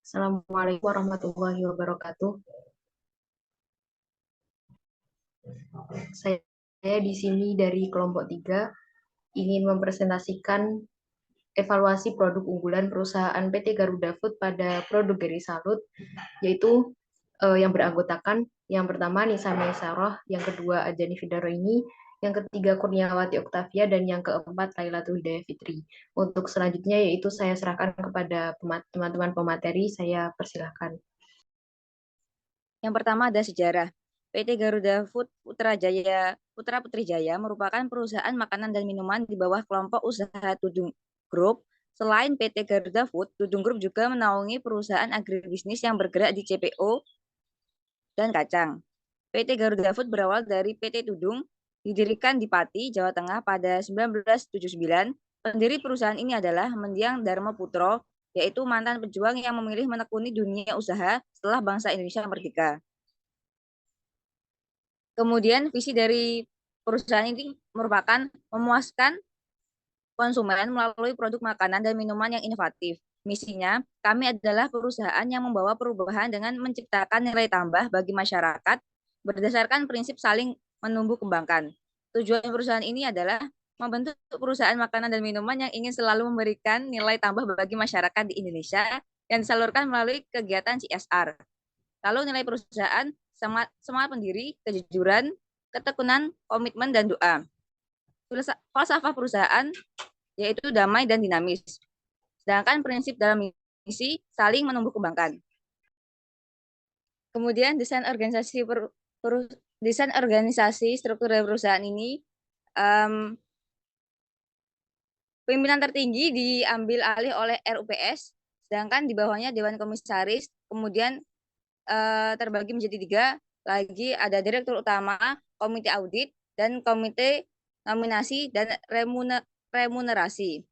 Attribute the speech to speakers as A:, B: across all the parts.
A: Assalamualaikum warahmatullahi wabarakatuh. Saya di sini dari kelompok 3 ingin mempresentasikan evaluasi produk unggulan perusahaan PT Garuda Food pada produk Geri Salut, yaitu yang beranggotakan yang pertama Nisa Meisarah, yang kedua Ajani Fidaroini, yang ketiga Kurniawati Oktavia, dan yang keempat Lailatul Hidayah Fitri. Untuk selanjutnya yaitu saya serahkan kepada teman-teman pemateri, saya persilahkan.
B: Yang pertama ada sejarah. PT Garuda Food Putra Putri Jaya merupakan perusahaan makanan dan minuman di bawah kelompok usaha Tudung Group. Selain PT Garuda Food, Tudung Group juga menaungi perusahaan agribisnis yang bergerak di CPO dan kacang. PT Garuda Food berawal dari PT Tudung, didirikan di Pati, Jawa Tengah pada 1979. Pendiri perusahaan ini adalah Mendiang Dharma Putro, yaitu mantan pejuang yang memilih menekuni dunia usaha setelah bangsa Indonesia merdeka. Kemudian visi dari perusahaan ini merupakan memuaskan konsumen melalui produk makanan dan minuman yang inovatif. Misinya, kami adalah perusahaan yang membawa perubahan dengan menciptakan nilai tambah bagi masyarakat berdasarkan prinsip saling menumbuh kembangkan. Tujuan perusahaan ini adalah membentuk perusahaan makanan dan minuman yang ingin selalu memberikan nilai tambah bagi masyarakat di Indonesia yang disalurkan melalui kegiatan CSR. Lalu nilai perusahaan, semangat pendiri, kejujuran, ketekunan, komitmen, dan doa. Falsafah perusahaan yaitu damai dan dinamis. Sedangkan prinsip dalam misi saling menumbuh kembangkan. Kemudian desain organisasi struktur dari perusahaan ini, pimpinan tertinggi diambil alih oleh RUPS, sedangkan di bawahnya Dewan Komisaris, kemudian terbagi menjadi 3, lagi ada Direktur Utama, Komite Audit, dan Komite Nominasi dan Remunerasi.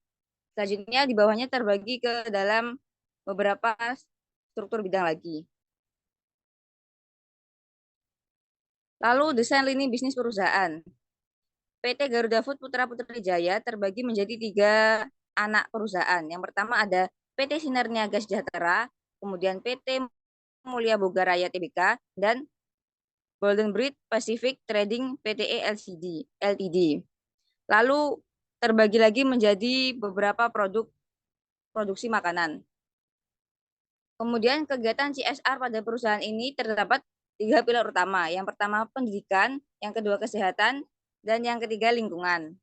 B: Selanjutnya di bawahnya terbagi ke dalam beberapa struktur bidang lagi. Lalu desain lini bisnis perusahaan. PT Garuda Food Putra Putri Jaya terbagi menjadi 3 anak perusahaan. Yang pertama ada PT Sinar Niaga Sejahtera, kemudian PT Mulia Boga Raya Tbk, dan Golden Bridge Pacific Trading Pte Ltd. Lalu terbagi lagi menjadi beberapa produksi makanan. Kemudian kegiatan CSR pada perusahaan ini terdapat 3 pilar utama. Yang pertama pendidikan, yang kedua kesehatan, dan yang ketiga lingkungan.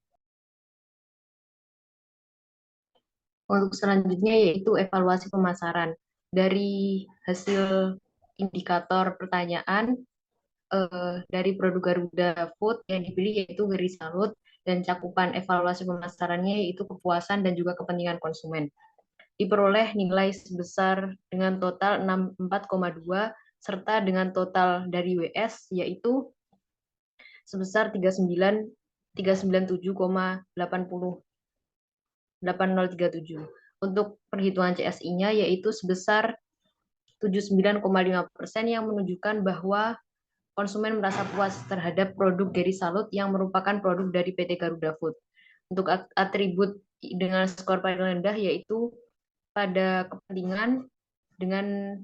A: Untuk selanjutnya yaitu evaluasi pemasaran. Dari hasil indikator pertanyaan dari produk Garuda Food yang dipilih yaitu Geri Salut, dan cakupan evaluasi pemasarannya yaitu kepuasan dan juga kepentingan konsumen. Diperoleh nilai sebesar dengan total 64,2 serta dengan total dari WS yaitu sebesar 397,8037. Untuk perhitungan CSI-nya yaitu sebesar 79,5% yang menunjukkan bahwa konsumen merasa puas terhadap produk Geri Salut yang merupakan produk dari PT Garuda Food. Untuk atribut dengan skor paling rendah yaitu pada kepentingan dengan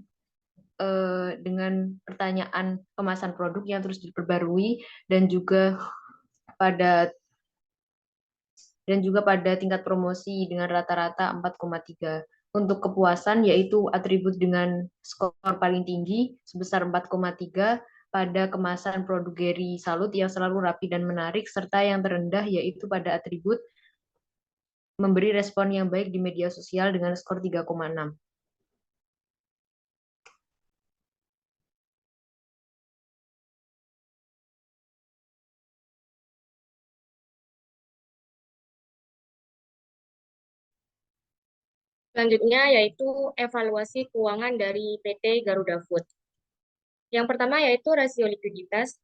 A: pertanyaan kemasan produk yang terus diperbarui dan juga pada tingkat promosi dengan rata-rata 4,3. Untuk kepuasan yaitu atribut dengan skor paling tinggi sebesar 4,3 pada kemasan produk Geri Salut yang selalu rapi dan menarik, serta yang terendah yaitu pada atribut memberi respon yang baik di media sosial dengan skor 3,6.
C: Selanjutnya yaitu evaluasi keuangan dari PT Garuda Food. Yang pertama yaitu rasio likuiditas,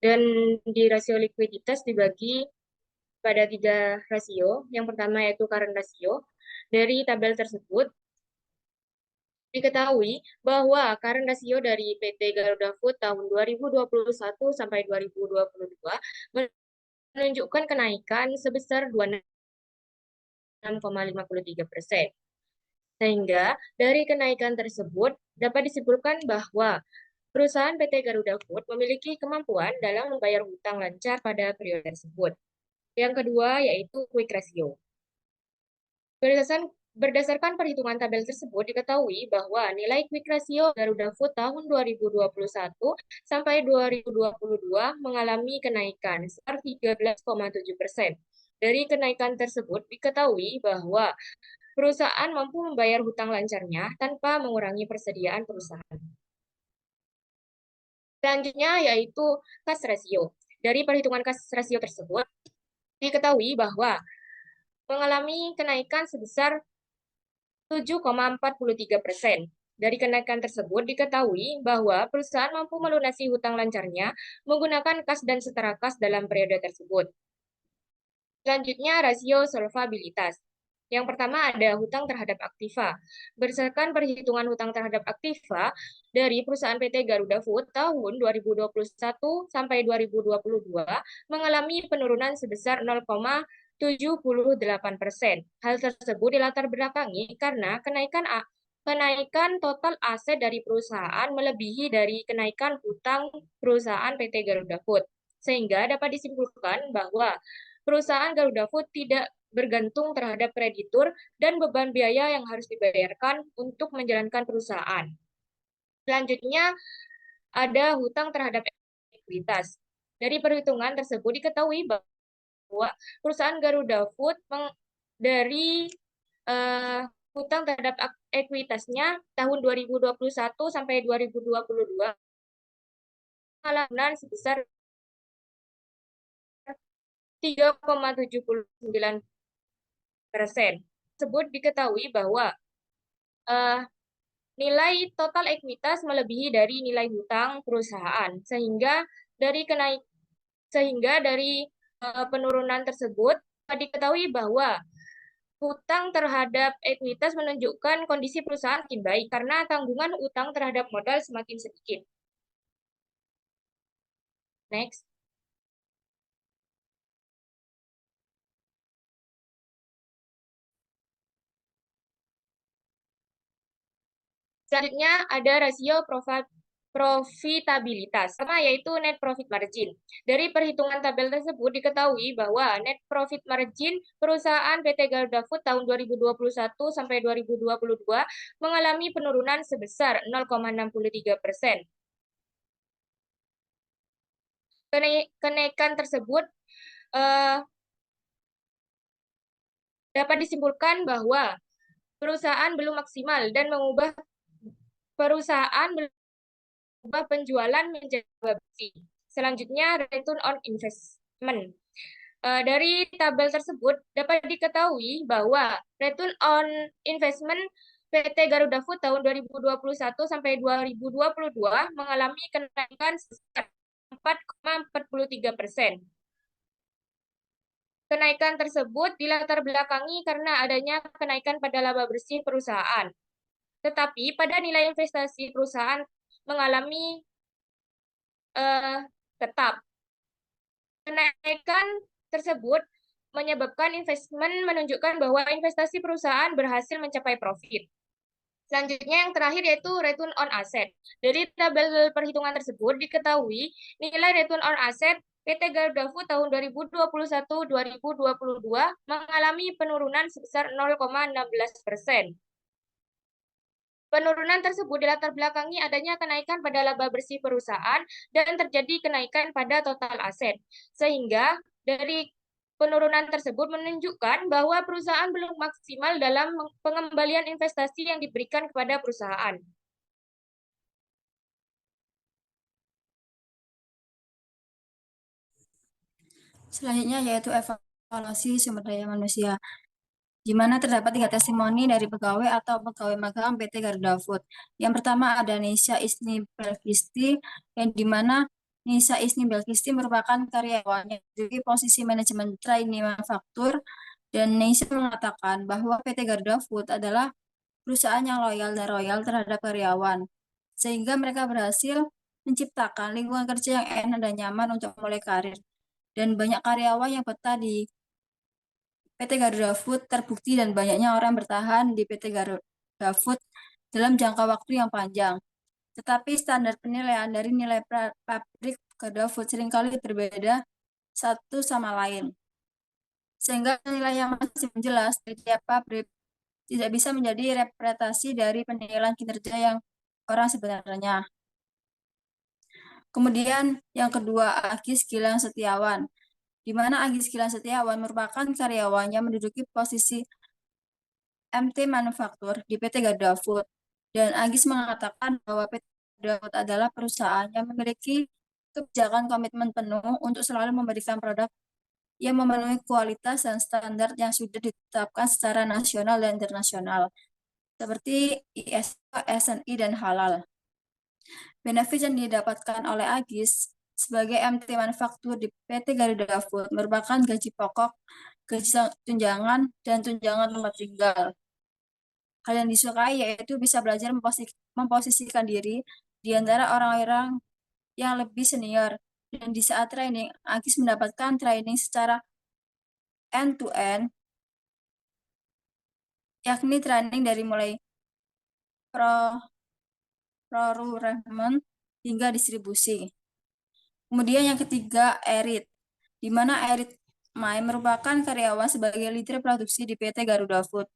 C: dan di rasio likuiditas dibagi pada 3 rasio. Yang pertama yaitu current ratio. Dari tabel tersebut diketahui bahwa current ratio dari PT Garuda Food tahun 2021 sampai 2022 menunjukkan kenaikan sebesar 26 6,53%. Sehingga dari kenaikan tersebut dapat disimpulkan bahwa perusahaan PT Garuda Food memiliki kemampuan dalam membayar hutang lancar pada periode tersebut. Yang kedua yaitu quick ratio. Berdasarkan perhitungan tabel tersebut, diketahui bahwa nilai quick ratio Garuda Food tahun 2021 sampai 2022 mengalami kenaikan sebesar 13,7%. Dari kenaikan tersebut, diketahui bahwa perusahaan mampu membayar hutang lancarnya tanpa mengurangi persediaan perusahaan. Selanjutnya yaitu cash ratio. Dari perhitungan cash ratio tersebut, diketahui bahwa mengalami kenaikan sebesar 7,43%. Dari kenaikan tersebut diketahui bahwa perusahaan mampu melunasi hutang lancarnya menggunakan kas dan setara kas dalam periode tersebut. Selanjutnya, rasio solvabilitas. Yang pertama ada hutang terhadap aktiva. Berdasarkan perhitungan hutang terhadap aktiva dari perusahaan PT Garuda Food tahun 2021 sampai 2022 mengalami penurunan sebesar 0,78%. Hal tersebut dilatar belakangi karena kenaikan total aset dari perusahaan melebihi dari kenaikan hutang perusahaan PT Garuda Food. Sehingga dapat disimpulkan bahwa perusahaan Garuda Food tidak bergantung terhadap kreditur dan beban biaya yang harus dibayarkan untuk menjalankan perusahaan. Selanjutnya, ada hutang terhadap ekuitas. Dari perhitungan tersebut diketahui bahwa perusahaan Garuda Food dari hutang terhadap ekuitasnya tahun 2021 sampai 2022 mengalami sebesar 3,79%. Tersebut diketahui bahwa nilai total ekuitas melebihi dari nilai hutang perusahaan, sehingga dari penurunan tersebut diketahui bahwa hutang terhadap ekuitas menunjukkan kondisi perusahaan semakin baik karena tanggungan utang terhadap modal semakin sedikit. Next. Selanjutnya ada rasio profitabilitas, pertama yaitu net profit margin. Dari perhitungan tabel tersebut diketahui bahwa net profit margin perusahaan PT Garuda Food tahun 2021 sampai 2022 mengalami penurunan sebesar 0,63%. Kenaikan tersebut dapat disimpulkan bahwa perusahaan belum maksimal dan mengubah penjualan menjadi bersih. Selanjutnya, return on investment. Dari tabel tersebut dapat diketahui bahwa return on investment PT Garuda Food tahun 2021 sampai 2022 mengalami kenaikan sebesar 4,43%. Kenaikan tersebut dilatar belakangi karena adanya kenaikan pada laba bersih perusahaan. Tetapi pada nilai investasi perusahaan mengalami tetap. Kenaikan tersebut menyebabkan investment menunjukkan bahwa investasi perusahaan berhasil mencapai profit. Selanjutnya yang terakhir yaitu return on asset. Dari tabel perhitungan tersebut diketahui nilai return on asset PT Garuda Food tahun 2021-2022 mengalami penurunan sebesar 0,16%. Penurunan tersebut dilatar belakangi adanya kenaikan pada laba bersih perusahaan dan terjadi kenaikan pada total aset. Sehingga dari penurunan tersebut menunjukkan bahwa perusahaan belum maksimal dalam pengembalian investasi yang diberikan kepada perusahaan.
D: Selanjutnya yaitu evaluasi sumber daya manusia, di mana terdapat 3 testimoni dari pegawai atau pegawai magang PT Garuda Food. Yang pertama ada Nisha Isni Belkisti, yang di mana Nisha Isni Belkisti merupakan karyawan yang memiliki posisi manajemen trainee manufaktur, dan Nisha mengatakan bahwa PT Garuda Food adalah perusahaan yang loyal dan royal terhadap karyawan, sehingga mereka berhasil menciptakan lingkungan kerja yang enak dan nyaman untuk memulai karir. Dan banyak karyawan yang betah di PT Garuda Food terbukti dan banyaknya orang bertahan di PT Garuda Food dalam jangka waktu yang panjang. Tetapi standar penilaian dari nilai pabrik Garuda Food seringkali berbeda satu sama lain. Sehingga nilai yang masih jelas dari tiap pabrik tidak bisa menjadi representasi dari penilaian kinerja yang orang sebenarnya. Kemudian yang kedua, Agis Gilang Setiawan, di mana Agis Gilang Setiawan merupakan karyawannya menduduki posisi MT Manufaktur di PT Garuda Food. Dan Agis mengatakan bahwa PT Garuda Food adalah perusahaan yang memiliki kebijakan komitmen penuh untuk selalu memberikan produk yang memenuhi kualitas dan standar yang sudah ditetapkan secara nasional dan internasional, seperti ISO, SNI, dan halal. Benefit yang didapatkan oleh Agis sebagai MT Manufaktur di PT Garuda Food merupakan gaji pokok, gaji tunjangan, dan tunjangan tempat tinggal. Hal yang disukai yaitu bisa belajar memposisikan diri di antara orang-orang yang lebih senior. Dan di saat training, Agis mendapatkan training secara end-to-end, yakni training dari mulai procurement hingga distribusi. Kemudian yang ketiga, Erit, di mana Erit Mai merupakan karyawan sebagai leader produksi di PT Garuda Food.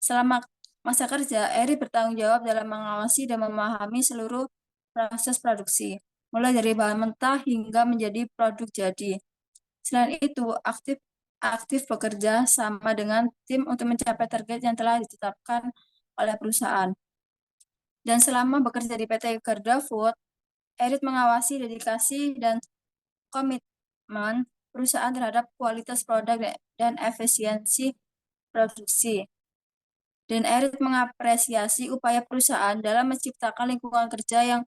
D: Selama masa kerja, Erit bertanggung jawab dalam mengawasi dan memahami seluruh proses produksi, mulai dari bahan mentah hingga menjadi produk jadi. Selain itu, aktif bekerja sama dengan tim untuk mencapai target yang telah ditetapkan oleh perusahaan. Dan selama bekerja di PT Garuda Food, Erit mengawasi dedikasi dan komitmen perusahaan terhadap kualitas produk dan efisiensi produksi. Dan Erit mengapresiasi upaya perusahaan dalam menciptakan lingkungan kerja yang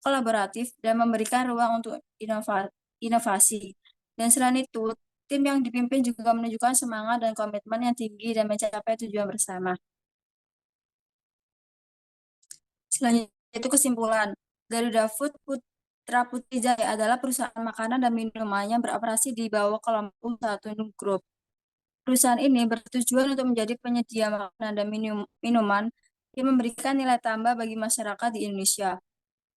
D: kolaboratif dan memberikan ruang untuk inovasi. Dan selain itu, tim yang dipimpin juga menunjukkan semangat dan komitmen yang tinggi dan mencapai tujuan bersama. Selanjutnya itu kesimpulan. Garuda Food Putra Putri Jaya adalah perusahaan makanan dan minuman yang beroperasi di bawah kelompok usaha Tunduk Group. Perusahaan ini bertujuan untuk menjadi penyedia makanan dan minuman yang memberikan nilai tambah bagi masyarakat di Indonesia.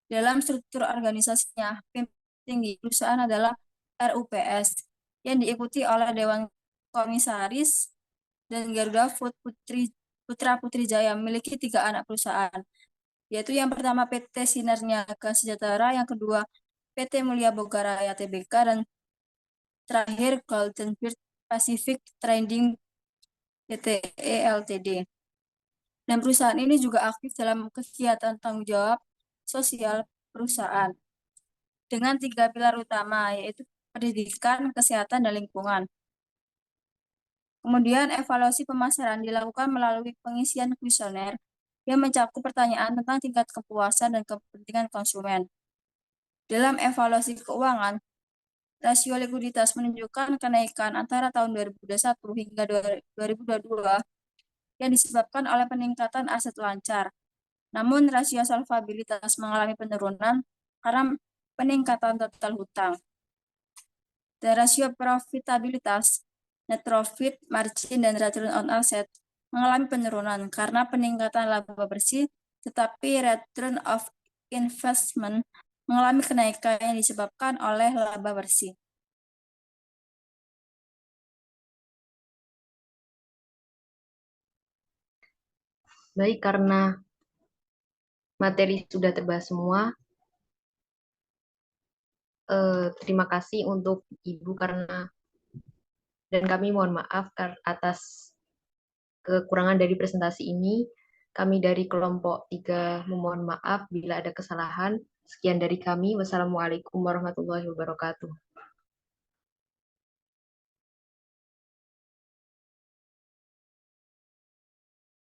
D: Dalam struktur organisasinya, pimpinan tinggi perusahaan adalah RUPS yang diikuti oleh Dewan Komisaris, dan Garuda Food Putra Putri Jaya memiliki 3 anak perusahaan, yaitu yang pertama PT Sinar Niaga Sejahtera, yang kedua PT Mulia Boga Raya Tbk, dan terakhir Golden Bird Pacific Trading Pte Ltd. Dan perusahaan ini juga aktif dalam kegiatan tanggung jawab sosial perusahaan dengan 3 pilar utama, yaitu pendidikan, kesehatan, dan lingkungan. Kemudian evaluasi pemasaran dilakukan melalui pengisian kuesioner yang mencakup pertanyaan tentang tingkat kepuasan dan kepentingan konsumen. Dalam evaluasi keuangan, rasio likuiditas menunjukkan kenaikan antara tahun 2021 hingga 2022 yang disebabkan oleh peningkatan aset lancar. Namun rasio solvabilitas mengalami penurunan karena peningkatan total hutang. Dan rasio profitabilitas, net profit, margin, dan return on asset mengalami penurunan karena peningkatan laba bersih, tetapi return of investment mengalami kenaikan yang disebabkan oleh laba bersih.
A: Baik, karena materi sudah terbahas semua, terima kasih untuk Ibu dan kami mohon maaf atas kekurangan dari presentasi ini. Kami dari kelompok 3 memohon maaf bila ada kesalahan. Sekian dari kami. Wassalamualaikum warahmatullahi wabarakatuh.